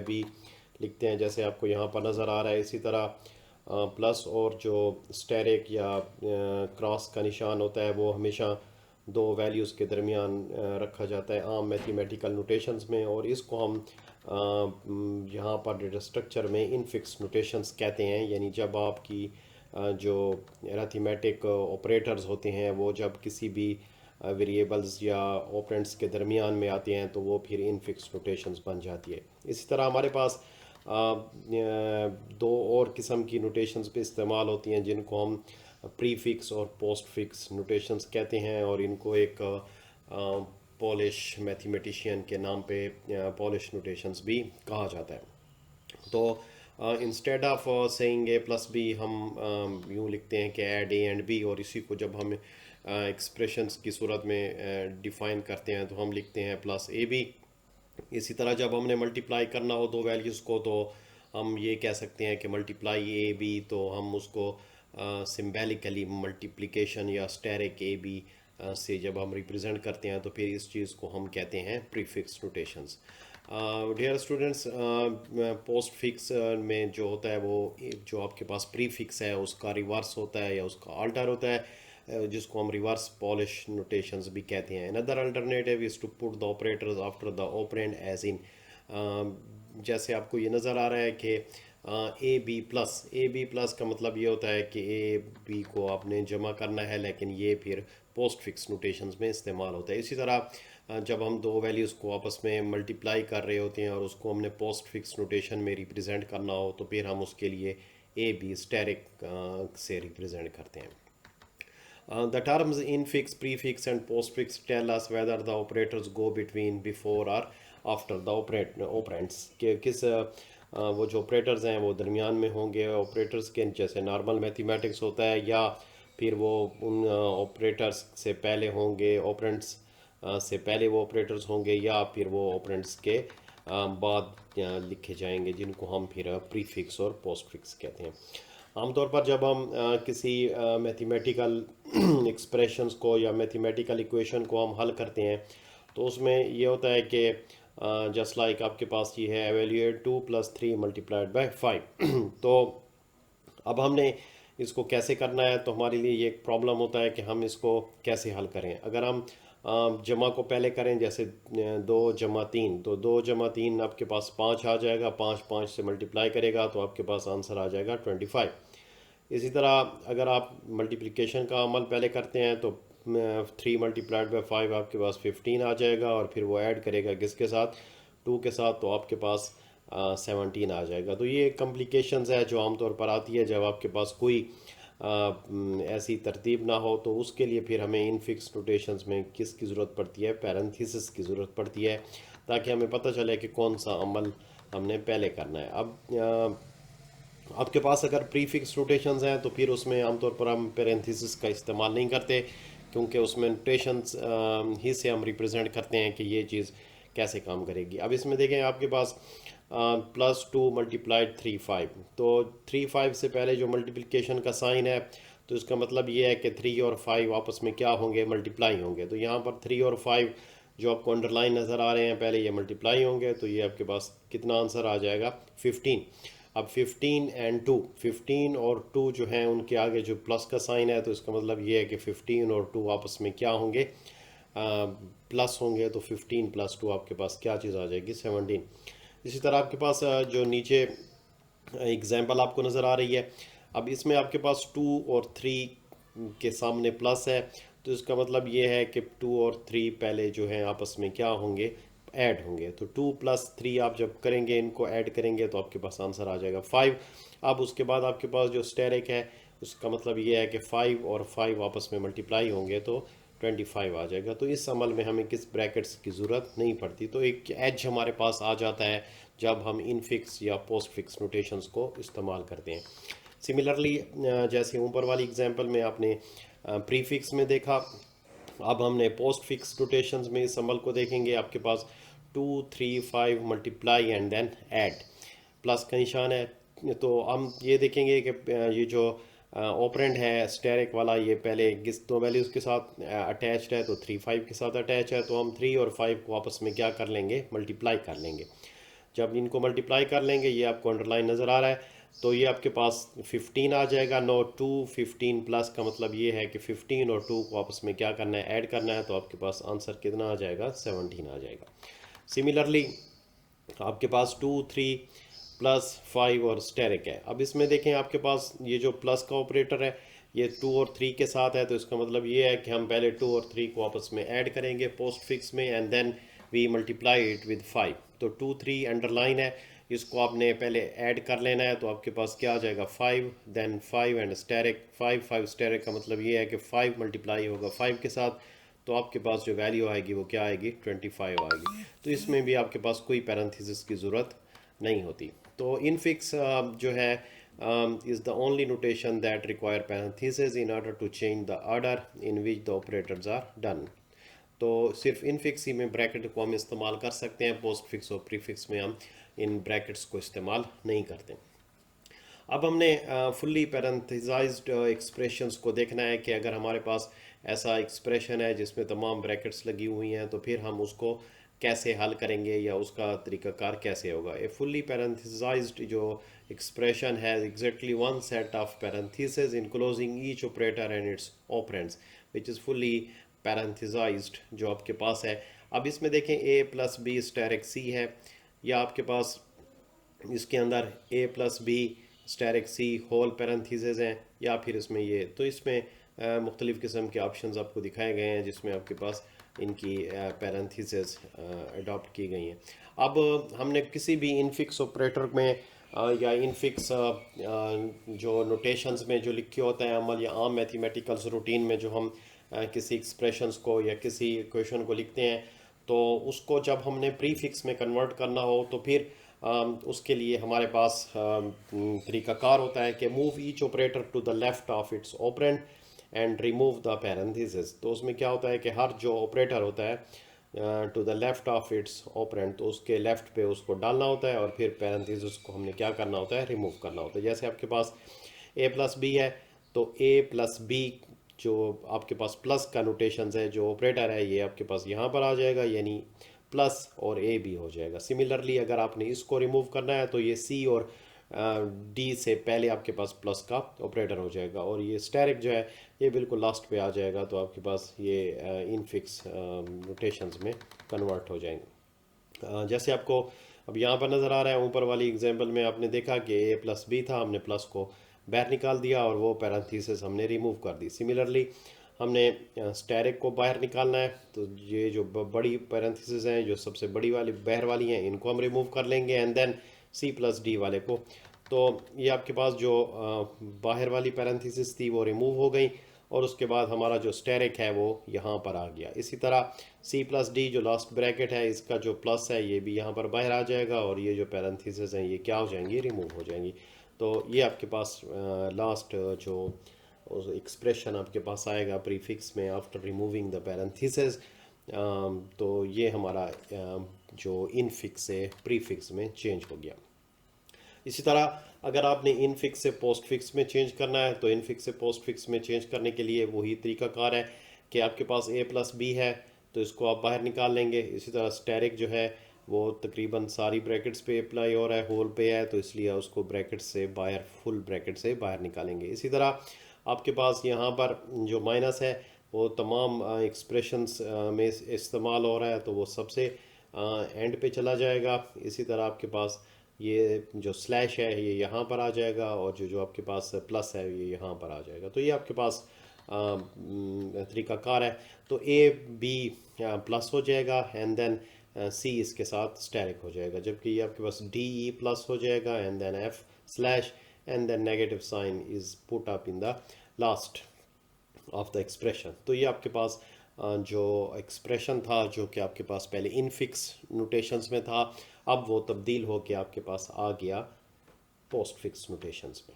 भी लिखते हैं जैसे आपको यहाँ पर नज़र आ रहा है। इसी तरह प्लस और जो स्टेरिक या क्रॉस का निशान होता है वो हमेशा दो वैल्यूज़ के दरमियान रखा जाता है आम मैथमेटिकल नोटेशंस में, और इसको हम यहाँ पर डेटा स्ट्रक्चर में इनफिक्स नोटेशंस कहते हैं। यानी जब आपकी जो अरिथमेटिक ऑपरेटर्स होते हैं वो जब किसी भी वेरिएबल्स या ऑपरेंड्स के दरमियान में आते हैं तो वो फिर इनफिक्स नोटेशंस बन जाती है। इसी तरह हमारे पास दो और किस्म की नोटेशंस पे इस्तेमाल होती हैं जिनको हम प्रीफिक्स और पोस्ट फिक्स नोटेशंस कहते हैं, और इनको एक पॉलिश मैथमेटिशियन के नाम पे पॉलिश नोटेशंस भी कहा जाता है। तो instead of saying A plus B हम यूँ लिखते हैं कि ऐड ए एंड बी, और इसी को जब हम एक्सप्रेशंस की सूरत में डिफ़ाइन करते हैं तो हम लिखते हैं प्लस ए बी। इसी तरह जब हमने मल्टीप्लाई करना हो दो वैल्यूज़ को तो हम ये कह सकते हैं कि मल्टीप्लाई ए बी, तो हम उसको सिम्बॉलिकली मल्टीप्लिकेशन या स्टेरिक ए बी से जब हम रिप्रेजेंट करते हैं तो फिर इस चीज़ को हम कहते हैं prefix notations. Dear students, postfix में जो होता है वो जो आपके पास प्रीफिक्स है उसका रिवर्स होता है या उसका अल्टर होता है, जिसको हम रिवर्स पॉलिश नोटेशंस भी कहते हैं। Another alternative is to put the operators after the operand as in, जैसे आपको ये नज़र आ रहा है कि ए बी प्लस का मतलब ये होता है कि ए बी को आपने जमा करना है, लेकिन ये फिर पोस्ट फिक्स नोटेशंस में इस्तेमाल होता है। इसी तरह जब हम दो वैल्यूज़ को आपस में मल्टीप्लाई कर रहे होते हैं और उसको हमने पोस्ट फिक्स नोटेशन में रिप्रेजेंट करना हो तो फिर हम उसके लिए ए बी स्टेरिक से रिप्रेजेंट करते हैं। The terms infix, prefix and postfix tell us whether the operators go between, before or after the operands, कि किस वो जो ऑपरेटर्स हैं वो दरमियान में होंगे ऑपरेटर्स के, जैसे नॉर्मल मैथमेटिक्स होता है, या फिर वो उन ऑपरेटर्स से पहले होंगे, ऑपरेंड्स से पहले वो ऑपरेटर्स होंगे, या फिर वो ऑपरेंड्स के बाद लिखे जाएंगे, जिनको हम फिर प्रीफिक्स और पोस्टफिक्स कहते हैं। आमतौर पर जब हम किसी मैथमेटिकल एक्सप्रेशंस को या मैथमेटिकल इक्वेशन को हम हल करते हैं तो उसमें ये होता है कि जस्ट लाइक आपके पास ये है एवेल्यूएट 2 + 3 × 5 तो अब हमने इसको कैसे करना है, तो हमारे लिए ये एक प्रॉब्लम होता है कि हम इसको कैसे हल करें। अगर हम जमा को पहले करें, जैसे 2 + 3, तो 2 + 3 आपके पास 5 आ जाएगा, 5 5 से मल्टीप्लाई करेगा तो आपके पास आंसर आ जाएगा 25। इसी तरह अगर आप मल्टीप्लिकेशन का अमल पहले करते हैं तो 3 × 5 आपके पास 15 आ जाएगा, और फिर वो ऐड करेगा किसके साथ, 2 के साथ, तो आपके पास 17 आ जाएगा। तो ये कॉम्प्लिकेशंस है जो आमतौर पर आती है जब आपके पास कोई ऐसी तरतीब ना हो, तो उसके लिए फिर हमें इनफिक्स नोटेशंस में किसकी ज़रूरत पड़ती है, पैरेंथेसिस की ज़रूरत पड़ती है, ताकि हमें पता चले कि कौन सा अमल हमने पहले करना है। अब आपके पास अगर प्रीफिक्स नोटेशंस हैं तो फिर उसमें आमतौर पर हम पैरेंथेसिस का इस्तेमाल नहीं करते, क्योंकि उसमें नोटेशंस ही से हम रिप्रेजेंट करते हैं कि ये चीज़ कैसे काम करेगी। अब इसमें देखें आपके पास +2 × 3 5, तो 3 5 से पहले जो मल्टीप्लिकेशन का साइन है तो इसका मतलब ये है कि 3 और 5 आपस में क्या होंगे, मल्टीप्लाई होंगे। तो यहाँ पर 3 और 5 जो आपको अंडरलाइन नज़र आ रहे हैं पहले ये मल्टीप्लाई होंगे, तो ये आपके पास कितना आंसर आ जाएगा, 15। अब 15 और 2 जो हैं उनके आगे जो प्लस का साइन है, तो इसका मतलब ये है कि 15 और 2 आपस में क्या होंगे, प्लस होंगे। तो 15 + 2 आपके पास क्या चीज़ आ जाएगी, 17। इसी तरह आपके पास जो नीचे एग्जाम्पल आपको नज़र आ रही है, अब इसमें आपके पास 2 और 3 के सामने प्लस है, तो इसका मतलब ये है कि 2 और 3 पहले जो है आपस में क्या होंगे, ऐड होंगे। तो 2 + 3 आप जब करेंगे, इनको ऐड करेंगे, तो आपके पास आंसर आ जाएगा 5। अब उसके बाद आपके पास जो स्टेरिक है उसका मतलब ये है कि 5 और 5 आपस में मल्टीप्लाई होंगे तो 25 आ जाएगा। तो इस अमल में हमें किस ब्रैकेट्स की ज़रूरत नहीं पड़ती, तो एक एज हमारे पास आ जाता है जब हम इनफिक्स या पोस्ट फिक्स नोटेशंस को इस्तेमाल करते हैं। सिमिलरली जैसे ऊपर वाली एग्जांपल में आपने प्रीफिक्स में देखा, अब हमने पोस्ट फिक्स नोटेशंस में इस अमल को देखेंगे। आपके पास 2 3 5 multiply and then add, plus का निशान है, तो हम ये देखेंगे कि ये जो ऑपरेंड है स्टेरिक वाला, ये पहले किस दो वैल्यूज़ के साथ अटैच्ड है, तो 3 5 के साथ अटैच है, तो हम 3 और 5 को आपस में क्या कर लेंगे, मल्टीप्लाई कर लेंगे। जब इनको मल्टीप्लाई कर लेंगे, ये आपको अंडरलाइन नज़र आ रहा है, तो ये आपके पास 15 आ जाएगा। नो 2 15 प्लस का मतलब ये है कि 15 और 2 को आपस में क्या करना है, ऐड करना है, तो आपके पास आंसर कितना आ जाएगा, 17 आ जाएगा। सिमिलरली आपके पास 2 3 प्लस 5 और स्टेरिक है। अब इसमें देखें आपके पास ये जो प्लस का ऑपरेटर है ये 2 और 3 के साथ है, तो इसका मतलब ये है कि हम पहले 2 और 3 को आपस में ऐड करेंगे पोस्ट फिक्स में, and then we multiply it with 5। तो 2 3 अंडरलाइन है, इसको आपने पहले ऐड कर लेना है, तो आपके पास क्या आ जाएगा 5, देन 5 एंड स्टेरिक 5 5 स्टेरिक का मतलब ये है कि 5 मल्टीप्लाई होगा 5 के साथ, तो आपके पास जो वैल्यू आएगी वो क्या आएगी, 25 आएगी। तो इसमें भी आपके पास कोई पैरेंथेसिस की ज़रूरत नहीं होती। तो इनफिक्स जो है is the only notation that require parentheses in order to change the order in which the operators are done। तो सिर्फ इनफिक्स ही में ब्रैकेट को हम इस्तेमाल कर सकते हैं, पोस्ट फिक्स और प्रीफिक्स में हम इन ब्रैकेट्स को इस्तेमाल नहीं करते। अब हमने फुल्ली पैरेंथेसाइज्ड एक्सप्रेशंस को देखना है कि अगर हमारे पास ऐसा एक्सप्रेशन है जिसमें तमाम ब्रैकेट्स लगी हुई हैं, तो फिर हम उसको कैसे हल करेंगे या उसका तरीकाकार कैसे होगा। ए फुल्ली पैरेंथेसाइज्ड जो एक्सप्रेशन है exactly one set of parenthesis enclosing each operator and its operands which is fully parenthesized जो आपके पास है। अब इसमें देखें a plus B asterisk c है, या आपके पास इसके अंदर a plus B asterisk C whole parenthesis हैं, या फिर इसमें ये, तो इसमें मुख्तलिफ़ किस्म के ऑप्शंस आपको दिखाए गए हैं जिसमें आपके पास इनकी पैरेंथेसिस अडॉप्ट की गई हैं। अब हमने किसी भी इनफिक्स ऑपरेटर में या इनफिक्स जो नोटेशंस में जो लिखे होता है अमल या आम मैथमेटिकल्स रूटीन में जो हम किसी एक्सप्रेशंस को या किसी इक्वेशन को लिखते हैं, तो उसको जब हमने प्रीफिक्स में कन्वर्ट करना हो तो फिर उसके लिए हमारे पास तरीकाकार होता है कि move each operator to the left of its operand and remove the parenthesis. तो उसमें क्या होता है कि हर जो ऑपरेटर होता है to the left of its operand, तो उसके लेफ्ट पे उसको डालना होता है और फिर पैरेंथेसिस को हमने क्या करना होता है, रिमूव करना होता है। जैसे आपके पास a प्लस बी है, तो a प्लस बी जो आपके पास प्लस का नोटेशन है, जो ऑपरेटर है, ये आपके पास यहाँ पर आ जाएगा, यानी प्लस और ए भी हो जाएगा। सिमिलरली अगर आपने इसको रिमूव करना है तो ये सी और डी से पहले आपके पास प्लस का ऑपरेटर हो जाएगा, और ये स्टेरिक जो है ये बिल्कुल लास्ट पे आ जाएगा, तो आपके पास ये इनफिक्स नोटेशंस में कन्वर्ट हो जाएंगे। जैसे आपको अब यहाँ पर नज़र आ रहा है, ऊपर वाली एग्जांपल में आपने देखा कि ए प्लस बी था, हमने प्लस को बाहर निकाल दिया और वो पैरेंथेसिस हमने रिमूव कर दी। सिमिलरली हमने स्टेरिक को बाहर निकालना है, तो ये जो बड़ी पैरेंथेसिस हैं, जो सबसे बड़ी वाली बाहर वाली हैं, इनको हम रिमूव कर लेंगे, and then C plus D वाले को। तो ये आपके पास जो बाहर वाली पैरेंथेसिस थी वो रिमूव हो गई, और उसके बाद हमारा जो स्टेरिक है वो यहाँ पर आ गया। इसी तरह सी प्लस डी जो लास्ट ब्रैकेट है, इसका जो प्लस है ये भी यहाँ पर बाहर आ जाएगा, और ये जो पैरेंथेसिस हैं ये क्या हो जाएंगी, रिमूव हो जाएंगी। तो ये आपके पास लास्ट जो एक्सप्रेशन आपके पास आएगा प्रीफिक्स में आफ्टर रिमूविंग द पैरेंथेसिस। तो ये हमारा जो इनफिक्स से प्रीफिक्स में चेंज हो गया। इसी तरह अगर आपने इनफिक्स से पोस्ट फिक्स में चेंज करना है, तो इनफिक्स से पोस्ट फिक्स में चेंज करने के लिए वही तरीकाकार है कि आपके पास a प्लस बी है, तो इसको आप बाहर निकाल लेंगे। इसी तरह स्टेरिक जो है वो तकरीबन सारी ब्रैकेट्स पे अप्लाई हो रहा है, होल पे है, तो इसलिए उसको ब्रैकेट से बाहर, फुल ब्रैकेट से बाहर निकालेंगे। इसी तरह आपके पास यहाँ पर जो माइनस है वो तमाम एक्सप्रेशंस में इस्तेमाल हो रहा है, तो वो सबसे एंड पे चला जाएगा। इसी तरह आपके पास ये जो स्लैश है ये यहाँ पर आ जाएगा, और जो आपके पास प्लस है ये यहाँ पर आ जाएगा। तो ये आपके पास तरीकाकार है। तो ए बी प्लस हो जाएगा, एंड देन सी इसके साथ स्टेरिक हो जाएगा, जबकि ये आपके पास डी ई प्लस हो जाएगा, and then F slash, and then negative sign is put up in the last of the expression. तो ये आपके पास जो एक्सप्रेशन था जो कि आपके पास पहले इनफिक्स नोटेशंस में था, अब वो तब्दील होकर आपके पास आ गया पोस्ट फिक्स नोटेशंस में।